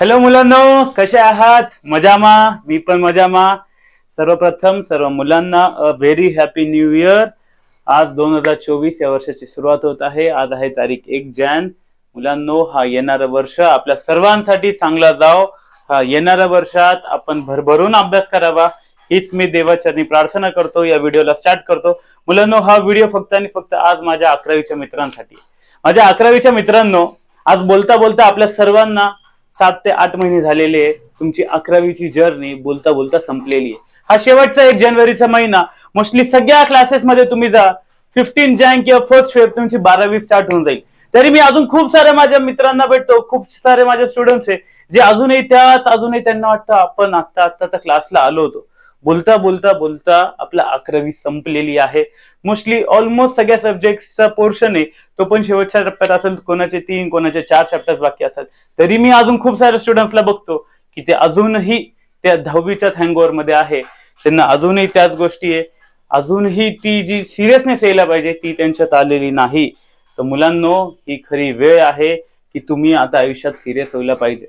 Hello मुलांनो, कसे आहात? मजामा? मी पण मजामा. सर्वप्रथम सर्व मुलांना a very happy new year. आज 2024 या वर्षाची सुरुवात होत आहे. आज आहे तारीख 1 जानेवारी. मुलांनो, हा येणारं वर्ष आपल्या सर्वांसाठी चांगला जाओ. हा येणाऱ्या वर्षात आपण भरभरून अभ्यास करावा हीच मी देवाचरणी प्रार्थना करतो. या व्हिडिओला स्टार्ट करतो. मुलांनो, हा व्हिडिओ फक्त आणि फक्त आज माझ्या 11वीच्या मित्रांसाठी. माझ्या 11वीच्या मित्रांनो, आज बोलता बोलता आपल्या सर्वांना 7 ते 8 महिने झालेले. तुमची 11वीची जर्नी बोलता बोलता संपलेली आहे. हा शेवटचा 1 जानेवारीचा महिना. मोस्टली सगळ्या क्लासेसमध्ये तुम्ही जा. 15 जानेवारी किंवा 1 फेब्रुवारी तुमची 12वी स्टार्ट होऊन जाईल. तरी मी अजून खूप सारे माझ्या मित्रांना भेटतो, खूप सारे माझे स्टुडंट्स आहे जे अजूनही त्यांना वाटतं आपण आता तर क्लासला आलो होतो. बोलता बोलता बोलता आपला 11वी संपलेली आहे. मोस्टली ऑलमोस्ट सगळ्या सब्जेक्टचा पोर्शन आहे तो पण शेवटच्या टप्प्यात असेल. कोणाचे 3 कोणाचे 4 चॅप्टर्स बाकी असेल. तरी मी अजून खूप साऱ्या स्टुडंट्सला बघतो की ते अजूनही त्या 10वीच्याच हँगओव्हर मध्ये आहे. त्यांना अजूनही त्याच गोष्टी आहे. अजूनही ती जी सिरियसनेस यायला पाहिजे ती त्यांच्यात आलेली नाही. तर मुलांनो, ही खरी वेळ आहे की तुम्ही आता आयुष्यात सिरियस व्हायला पाहिजे.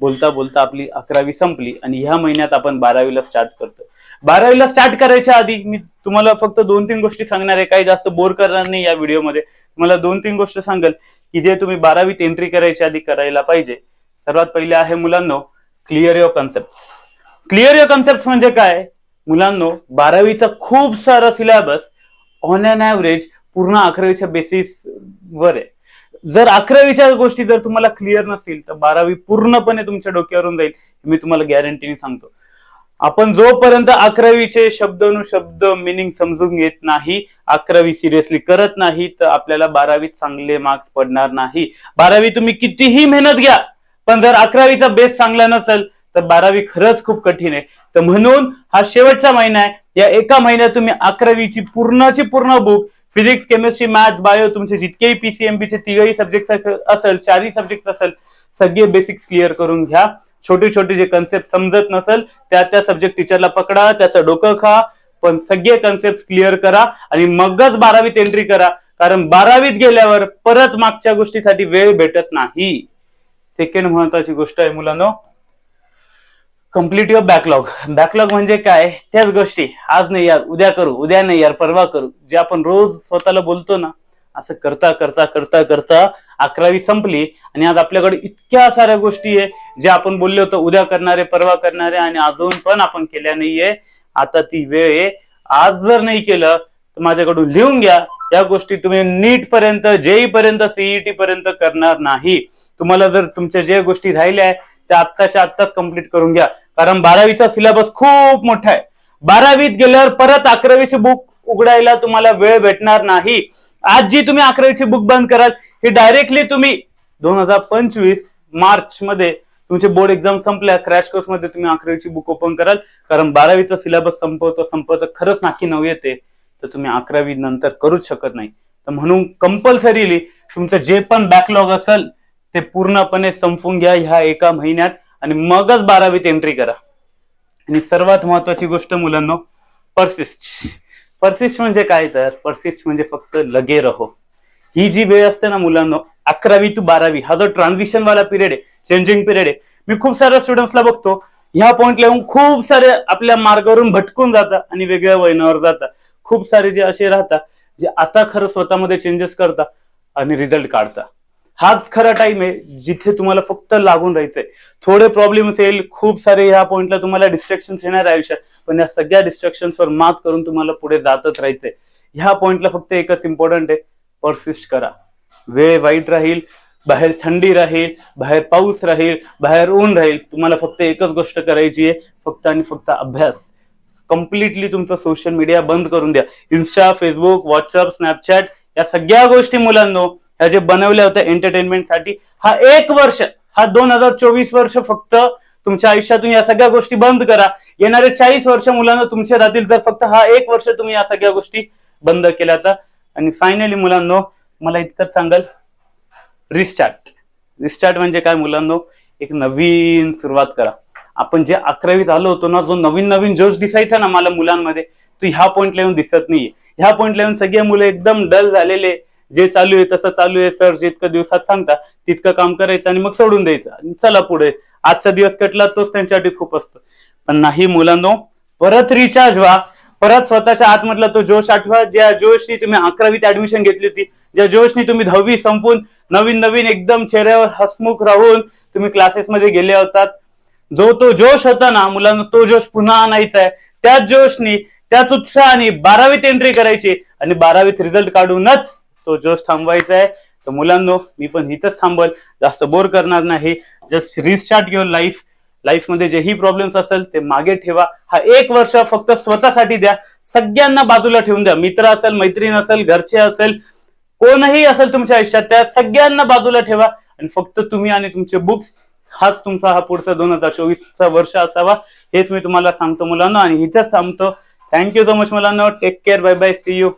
बोलता बोलता आपली 11वी संपली आणि ह्या महिन्यात आपण 12वीला स्टार्ट करतो. 12वीला स्टार्ट करायच्या आधी मी तुम्हाला फक्त 2-3 गोष्टी सांगणार आहे. काही जास्त बोर करणार नाही या व्हिडिओमध्ये. तुम्हाला 2-3 गोष्टी सांगेल की जे तुम्ही 12वीत एंट्री करायच्या आधी करायला पाहिजे. सर्वात पहिले आहे मुलांनो, clear your concept. Clear your concept म्हणजे काय मुलांनो? 12वीचा खूप सारा सिलेबस ऑन एन ऍव्हरेज पूर्ण 11वीच्या बेसिस वर आहे. जर 11वीच्या गोष्टी जर तुम्हाला क्लिअर नसतील तर 12वी पूर्णपणे तुमच्या डोक्यावरून जाईल, मी तुम्हाला गॅरंटीने सांगतो. आपण जोपर्यंत 11वीचे शब्दानुशब्द मिनिंग समजून घेत नाही, 11वी सिरियसली करत नाही, तर आपल्याला 12वीत चांगले मार्क्स पडणार नाही. 12वी तुम्ही कितीही मेहनत घ्या, पण जर 11वीचा बेस चांगला नसेल तर 12वी खरंच खूप कठीण आहे. तर म्हणून हा शेवटचा महिना आहे. या एका महिन्यात तुम्ही 11वीची पूर्णची पूर्ण book, physics, chemistry, maths, bio, तुमचे जितकेही पीसीएमबीचे 3ही सब्जेक्ट असेल, 4ही सब्जेक्ट असेल, सगळे बेसिक्स क्लिअर करून घ्या. छोटे छोटे जे कन्सेप्ट समजत नसेल त्या सब्जेक्ट टीचरला पकडा, त्याचं डोकं खा, पण सगळे कन्सेप्ट क्लिअर करा आणि मगच 12वीत एंट्री करा. कारण 12वीत गेल्यावर परत मागच्या गोष्टीसाठी वेळ भेटत नाही. सेकंड महत्वाची गोष्ट आहे मुलांनो, कम्प्लीट युअर बॅकलॉग. बॅकलॉग म्हणजे काय? त्याच गोष्टी आज नाही यार उद्या करू, उद्या नाही यार परवा करू, जे आपण रोज स्वतःला बोलतो ना, असं करता करता करता करता 11वी संपली आणि आज आपल्याकडे इतक्या साऱ्या गोष्टी आहे ज्या आपण बोललो होतो उद्या करणारे, परवा करणारे, आणि अजून पण आपण केल्या नाहीये. आता ती वेळ आहे. आज जर नाही केलं तर माझ्याकडून लिहून घ्या, या गोष्टी तुम्ही नीट पर्यंत, जेई पर्यंत, सीईटी पर्यंत करणार नाही. तुम्हाला जर तुमच्या जे गोष्टी राहिल्या आहेत त्या आत्ताच्या आत्ताच कम्प्लीट करून घ्या. कारण 12वीचा सिलेबस खूप मोठा आहे. 12वीत गेल्यावर परत 11वीची बुक उघडायला तुम्हाला वेळ भेटणार नाही. आज जी तुम्ही 11वीची बुक बंद कराल हे डायरेक्टली तुम्ही 2025 मार्च मध्ये तुमचे बोर्ड एक्झाम संपल्या, क्रॅश कोर्स मध्ये तुम्ही 11वीची बुक ओपन कराल. कारण 12वीचा सिलेबस संपवतो खरंच नाकी नऊ येते तर तुम्ही 11वी नंतर करूच शकत नाही. तर म्हणून कंपल्सरीली तुमचं जे पण बॅकलॉग असेल ते पूर्णपणे संपवून घ्या ह्या एका महिन्यात आणि मगच 12वीत एंट्री करा. आणि सर्वात महत्वाची गोष्ट मुलांनो, परसिस्ट. परसिस्ट म्हणजे काय? तर परसिस्ट म्हणजे फक्त लगे रहो. ही जी वेळ असते ना मुलांनो, 11वी टू 12वी हा जो ट्रान्झिशन वाला पिरियड आहे, चेंजिंग पिरियड आहे. मी खूप साऱ्या स्टुडंट्सला बघतो ह्या पॉइंटला येऊन खूप सारे आपल्या मार्गावरून भटकून जातात आणि वेगळ्या वळणावर जातात. खूप सारे जे असे राहतात जे आता खरं स्वतःमध्ये चेंजेस करतात आणि रिझल्ट काढतात. हाच खरा टाइम आहे जिथे तुम्हाला फक्त लागून राहायचंय. थोडे प्रॉब्लेम्स येईल, खूप सारे ह्या पॉइंटला तुम्हाला डिस्ट्रॅक्शन येणार आयुष्यात, पण या सगळ्या डिस्ट्रॅक्शन्सवर मात करून तुम्हाला पुढे जातच राहायचंय. ह्या पॉइंटला फक्त एकच इम्पॉर्टंट आहे, परसिस्ट करा. वेळ वाईट राहील, बाहेर थंडी राहील, बाहेर पाऊस राहील, बाहेर ऊन राहील, तुम्हाला फक्त एकच गोष्ट करायची आहे, फक्त आणि फक्त अभ्यास. कम्प्लिटली तुमचं सोशल मीडिया बंद करून द्या. इन्स्टा, फेसबुक, व्हॉट्सअप, स्नॅपचॅट या सगळ्या गोष्टी मुलांनो ह्या जे बनवल्या होत्या एंटरटेनमेंटसाठी, हा 1 वर्ष, हा 2024 वर्ष फक्त तुमच्या आयुष्यातून या सगळ्या गोष्टी बंद करा. येणारे 40 वर्ष मुलांना तुमचे राहतील जर फक्त हा 1 वर्ष तुम्ही या सगळ्या गोष्टी बंद केल्या तर. आणि फायनली मुलांनो मला इतकंच सांगाल, रिस्टार्ट. रिस्टार्ट म्हणजे काय मुलांनो? एक नवीन सुरुवात करा. आपण जे 11वीत आलो होतो ना, जो नवीन नवीन जोश दिसायचा ना मला मुलांमध्ये, तो ह्या पॉइंटला येऊन दिसत नाहीये. ह्या पॉइंटला येऊन सगळे मुलं एकदम डल झालेले, जे चालू आहे तसं चालू आहे, सर जितकं दिवसात सांगता तितकं काम करायचं आणि मग सोडून द्यायचं आणि चला पुढे. आजचा दिवस कटला तोच त्यांच्यासाठी खूप असतो. पण नाही मुलांनो, परत रिचार्ज व्हा, परत स्वतःच्या आतमधला तो जोश आठवा, ज्या जोशनी तुम्ही 11वीत ऍडमिशन घेतली होती, ज्या जोशनी तुम्ही 10वी संपून नवीन नवीन एकदम चेहऱ्यावर हसमुख राहून तुम्ही क्लासेसमध्ये गेले होतात. जो तो जोश होता ना मुलांना, तो जोश पुन्हा आणायचा आहे. त्याच जोशनी, त्याच उत्साहाने 12वीत एंट्री करायची आणि 12वीत रिझल्ट काढूनच तो जोश थांबवायचा आहे. तर मुलांनो, मी पण इथंच थांबल, जास्त बोर करणार नाही. Just restart your life. लाईफमध्ये जेही प्रॉब्लेम्स असेल ते मागे ठेवा. हा 1 वर्ष फक्त स्वतःसाठी द्या. सगळ्यांना बाजूला ठेवून द्या. मित्र असेल, मैत्रीण असेल, घरचे असेल, कोणही असेल तुमच्या आयुष्यात, त्या सगळ्यांना बाजूला ठेवा आणि फक्त तुम्ही आणि तुमचे बुक्स, हाच तुमचा हा पुढचा 2024चा वर्ष असावा, हेच मी तुम्हाला सांगतो मुलांना. आणि इथेच थांबतो. थँक्यू सो मच मुलांना. Take care. Bye bye. See you.